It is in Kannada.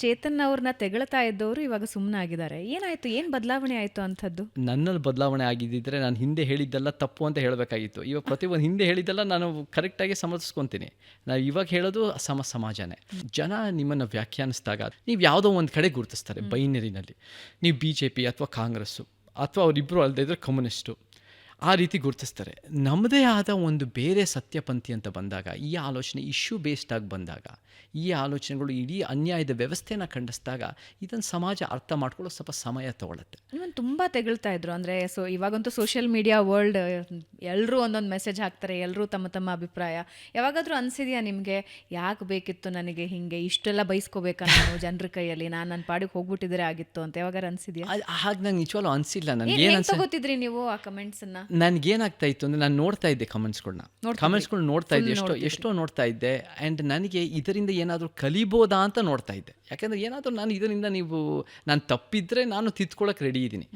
ಚೇತನ್ ಅವ್ರನ್ನ ತೆಗಳ್ತಾ ಇದ್ದವರು ಇವಾಗ ಸುಮ್ಮನಾಗಿದ್ದಾರೆ. ಏನಾಯ್ತು? ಏನು ಬದಲಾವಣೆ ಆಯ್ತು ಅಂಥದ್ದು? ನನ್ನಲ್ಲಿ ಬದಲಾವಣೆ ಆಗಿದ್ದಿದ್ರೆ ನಾನು ಹಿಂದೆ ಹೇಳಿದ್ದೆಲ್ಲ ತಪ್ಪು ಅಂತ ಹೇಳಬೇಕಾಗಿತ್ತು. ಇವಾಗ ಪ್ರತಿಯೊಂದು ಹಿಂದೆ ಹೇಳಿದ್ದೆಲ್ಲ ನಾನು ಕರೆಕ್ಟಾಗಿ ಸಮರ್ಥಿಸ್ಕೊತೀನಿ. ನಾವು ಇವಾಗ ಹೇಳೋದು ಸಮಾಜನೇ. ಜನ ನಿಮ್ಮನ್ನು ವ್ಯಾಖ್ಯಾನಿಸಿದಾಗ ನೀವು ಯಾವುದೋ ಒಂದು ಕಡೆ ಗುರುತಿಸ್ತಾರೆ ಬೈನರಿನಲ್ಲಿ. ನೀವು BJP ಅಥವಾ ಕಾಂಗ್ರೆಸ್ಸು ಅಥವಾ ಅವರಿಬ್ಬರು ಅಲ್ಲದೆ ಇದ್ದರೆ ಕಮ್ಯುನಿಸ್ಟು ಆ ರೀತಿ ಗುರುತಿಸ್ತಾರೆ. ನಮ್ಮದೇ ಆದ ಒಂದು ಬೇರೆ ಸತ್ಯಪಂಥಿ ಅಂತ ಬಂದಾಗ, ಈ ಆಲೋಚನೆ ಇಶ್ಯೂ ಬೇಸ್ಡ್ ಆಗಿ ಬಂದಾಗ, ಈ ಆಲೋಚನೆಗಳು ಇಡೀ ಅನ್ಯಾಯದ ವ್ಯವಸ್ಥೆನ ಖಂಡಿಸಿದಾಗ ಇದನ್ನು ಸಮಾಜ ಅರ್ಥ ಮಾಡ್ಕೊಳ್ಳೋ ಸ್ವಲ್ಪ ಸಮಯ ತಗೊಳುತ್ತೆ. ಇವನ್ ತುಂಬ ತೆಗಳ್ತಾ ಇದ್ರು. ಅಂದರೆ ಇವಾಗಂತೂ ಸೋಷಿಯಲ್ ಮೀಡಿಯಾ ವರ್ಲ್ಡ್, ಎಲ್ಲರೂ ಒಂದೊಂದು ಮೆಸೇಜ್ ಹಾಕ್ತಾರೆ, ಎಲ್ಲರೂ ತಮ್ಮ ತಮ್ಮ ಅಭಿಪ್ರಾಯ. ಯಾವಾಗಾದರೂ ಅನಿಸಿದೆಯಾ ನಿಮಗೆ, ಯಾಕೆ ಬೇಕಿತ್ತು ನನಗೆ ಹಿಂಗೆ ಇಷ್ಟೆಲ್ಲ ಬೈಸ್ಕೋಬೇಕಾ ನಾನು ಜನರ ಕೈಯಲ್ಲಿ, ನಾನು ನನ್ನ ಪಾಡಿಗೆ ಹೋಗ್ಬಿಟ್ಟಿದ್ರೆ ಆಗಿತ್ತು ಅಂತ ಯಾವಾಗಾರು ಅನಿಸಿದೆಯಾ? ಹಾಗೆ ನಂಗೆ ನಿಜವಾಗ್ಲೂ ಅನಿಸಿಲ್ಲ. ನನಗೆ ಏನು ಏನು ತಗೋತಿದ್ರಿ ನೀವು ಆ ಕಮೆಂಟ್ಸನ್ನು? ನನಗೇನಾಗ್ತಾ ಇತ್ತು ಅಂದರೆ, ನಾನು ನೋಡ್ತಾ ಇದ್ದೆ ಕಮೆಂಟ್ಸ್ಗಳನ್ನ ನೋಡ್ತಾ ಇದ್ದೆ, ಎಷ್ಟೋ ನೋಡ್ತಾ ಇದ್ದೆ. ಆ್ಯಂಡ್ ನನಗೆ ಇದರಿಂದ ಏನಾದರೂ ಕಲಿಬೋದಾ ಅಂತ ನೋಡ್ತಾ ಇದ್ದೆ. ಯಾಕೆಂದರೆ ಏನಾದರೂ ನಾನು ಇದರಿಂದ ನಾನು ತಪ್ಪಿದ್ರೆ ನಾನು ತಿದ್ಕೊಳ್ಳೋಕೆ ರೆಡಿ ಇದ್ದೀನಿ.